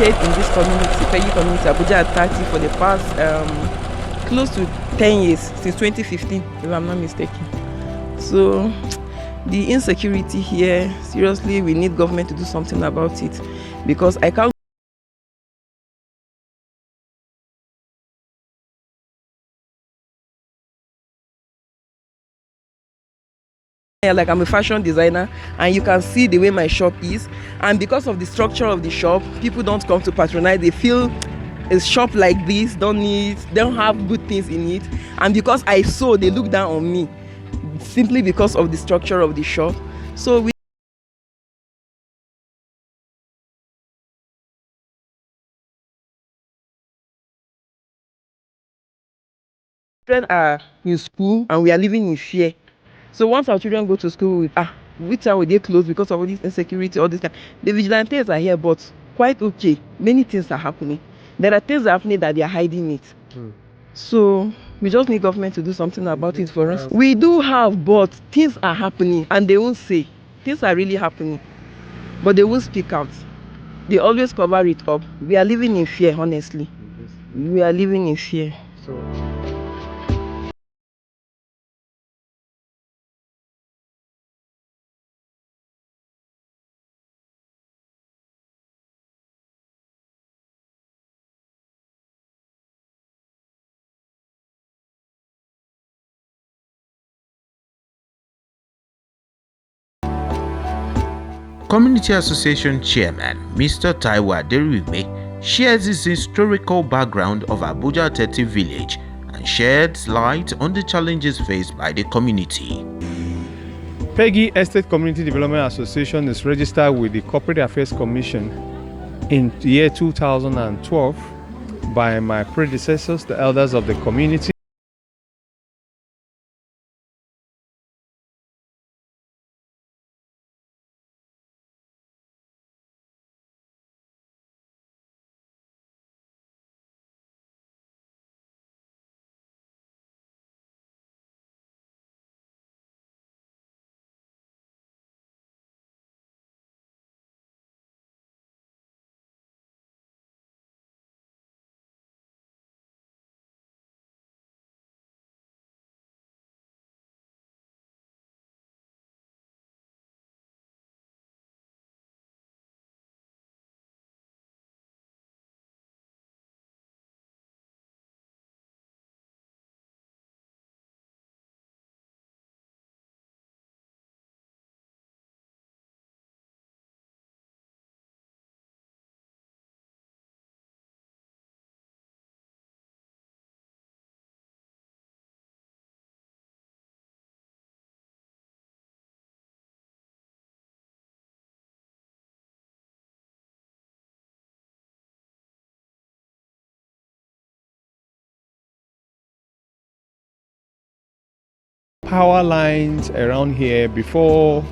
stayed in this community, Peggy community, Abuja at 30 for the past close to 10 years, since 2015, if I'm not mistaken. So the insecurity here, seriously, we need government to do something about it, because I can't. Like, I'm a fashion designer, and you can see the way my shop is, and because of the structure of the shop, people don't come to patronize. They feel a shop like this don't have good things in it, and because I sew, they look down on me simply because of the structure of the shop. So we children are in school and we are living in fear. So once our children go to school, which time will they close because of all this insecurity, all this kind. The vigilantes are here, but quite okay. Many things are happening. There are things happening that they are hiding it. So we just need government to do something about it for us. We do have, but things are happening and they won't say. Things are really happening, but they won't speak out. They always cover it up. We are living in fear, honestly. We are living in fear. So Community Association Chairman Mr. Taiwo Aderime shares his historical background of Abuja 30 village and sheds light on the challenges faced by the community. Peggy Estate Community Development Association is registered with the Corporate Affairs Commission in the year 2012 by my predecessors, the elders of the community. Power lines around here before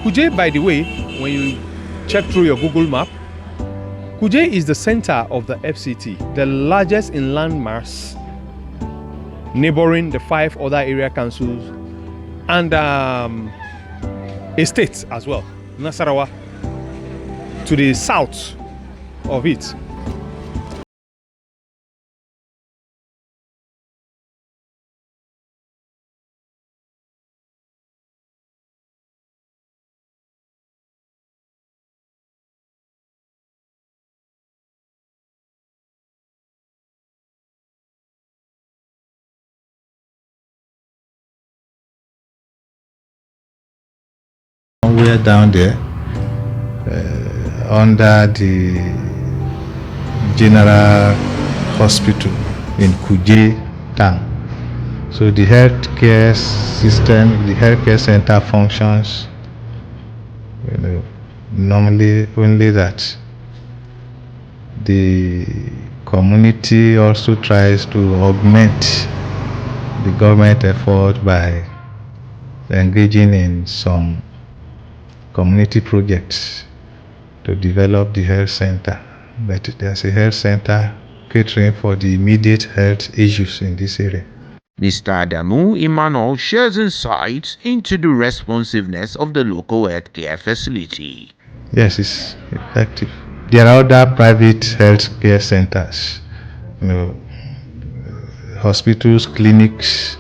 Kuje, by the way, when you check through your Google map, Kuje is the center of the FCT, the largest in landmass, neighboring the 5 other area councils and a state as well, Nasarawa, to the south of it. Somewhere down there, under the general hospital in Kuje town. So the healthcare system, the healthcare center functions, normally only that. The community also tries to augment the government effort by engaging in some community projects to develop the health center. But there's a health center catering for the immediate health issues in this area. Mr. Adamu Emmanuel shares insights into the responsiveness of the local healthcare facility. Yes, it's effective. There are other private health care centers, hospitals, clinics,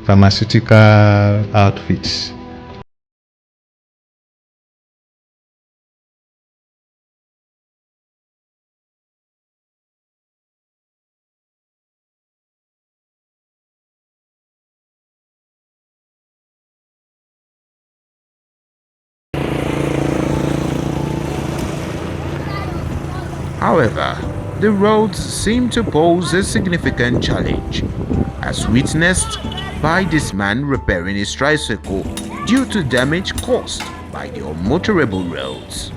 pharmaceutical outfits. However, the roads seem to pose a significant challenge, as witnessed by this man repairing his tricycle due to damage caused by the unmotorable roads.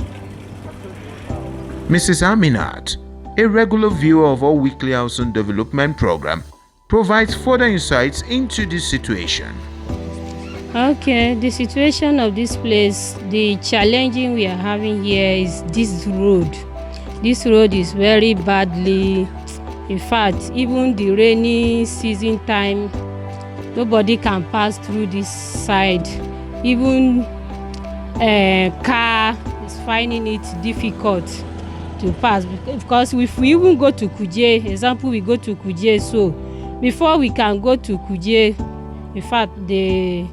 Mrs. Aminat, a regular viewer of our weekly housing development program, provides further insights into this situation. Okay, the situation of this place, the challenging we are having here is this road. This road is very badly, in fact, even the rainy season time, nobody can pass through this side. Even car is finding it difficult to pass because if we even go to Kuje, example, we go to Kuje, so before we can go to Kuje, in fact, the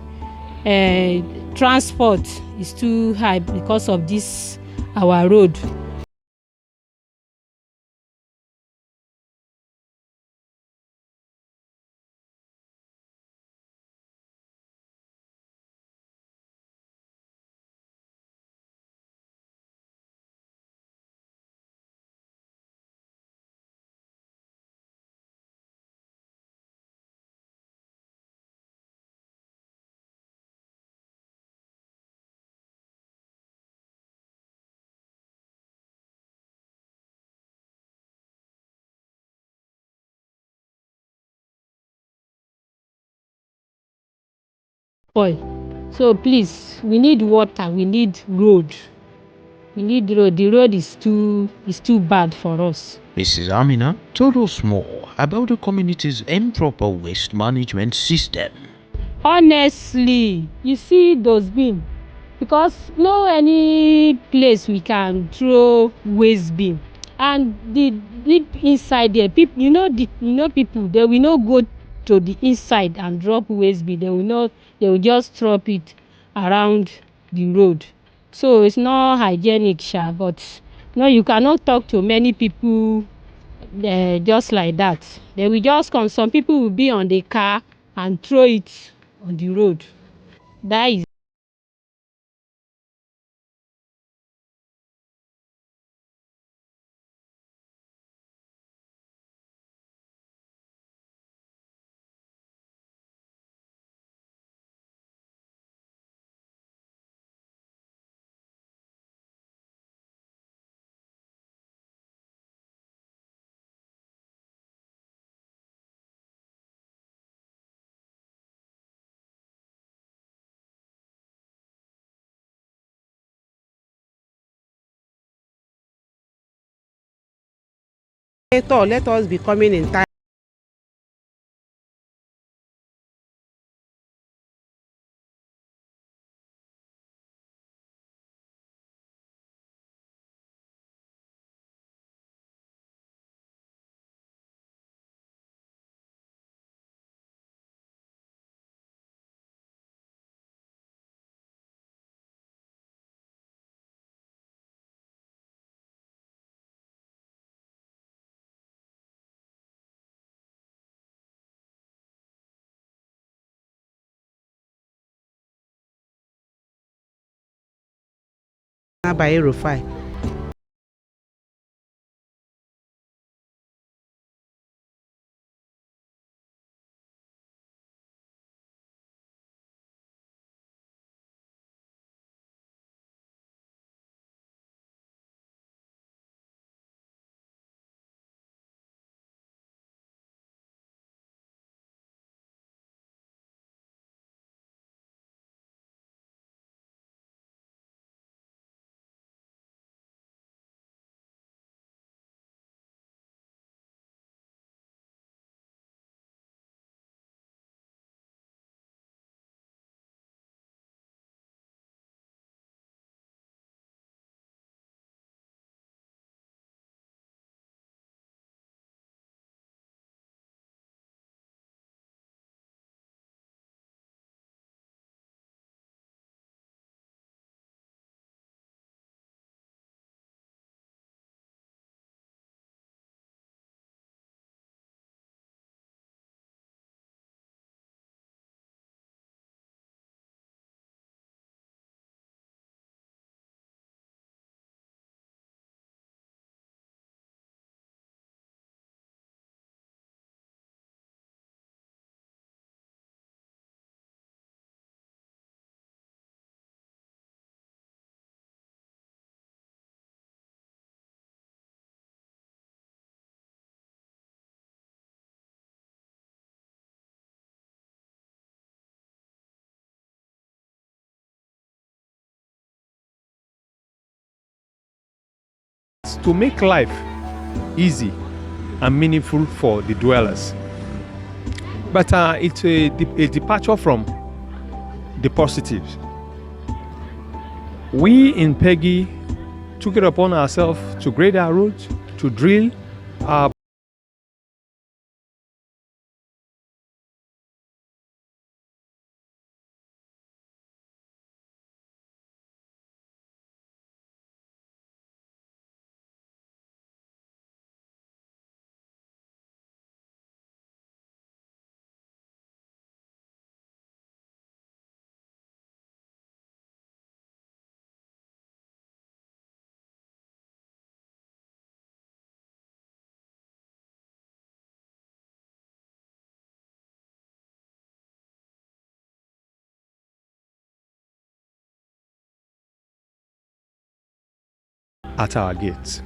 transport is too high because of this our road. Spoil. So please, we need water, we need road. We need road. The road is too bad for us. Mrs. Amina told us more about the community's improper waste management system. Honestly, you see those bin, because no any place we can throw waste bin, and the deep inside there, people, people, they will not go to the inside and drop waste bin. They will just drop it around the road. So it's not hygienic, sha, but you cannot talk to many people just like that. They will just come. Some people will be on the car and throw it on the road. That is Let us be coming in time. By El Rufai. To make life easy and meaningful for the dwellers. But it's a departure from the positives. We in Peggy took it upon ourselves to grade our roads, to drill our at our gates.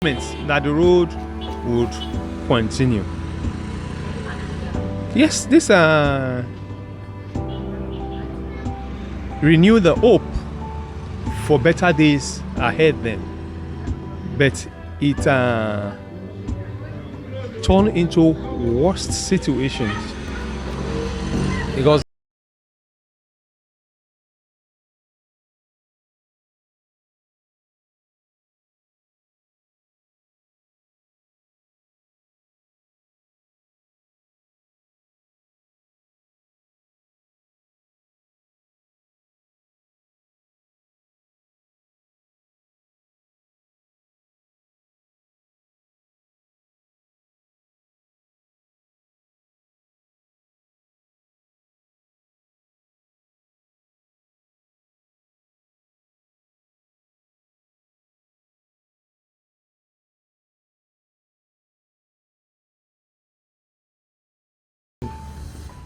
that the road would continue. Yes, this renew the hope for better days ahead then, but it turned into worst situations because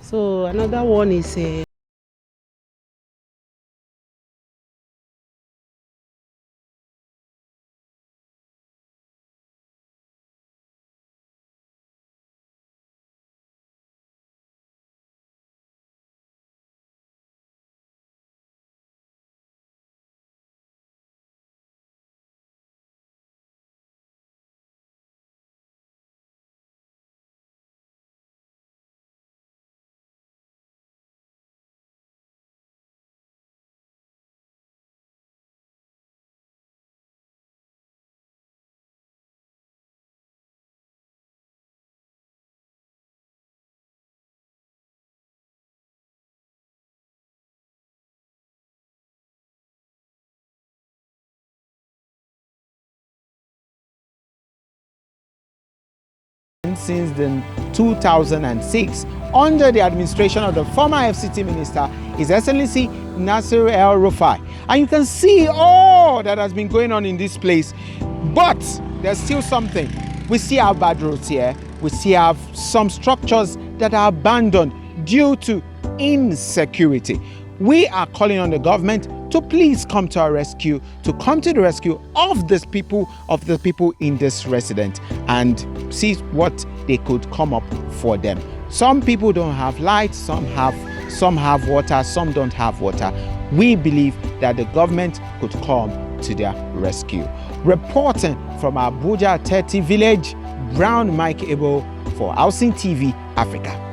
So another one is since the 2006 under the administration of the former FCT minister, His Excellency Nasir El Rufai. And you can see all that has been going on in this place. But there's still something. We see our bad roads here. We see have some structures that are abandoned due to insecurity. We are calling on the government to please come to our rescue, to come to the rescue of the people in this residence and see what they could come up for them. Some people don't have light, some have water, some don't have water. We believe that the government could come to their rescue. Reporting from Abuja 30 village, Brown Mike Ebo for Housing TV Africa.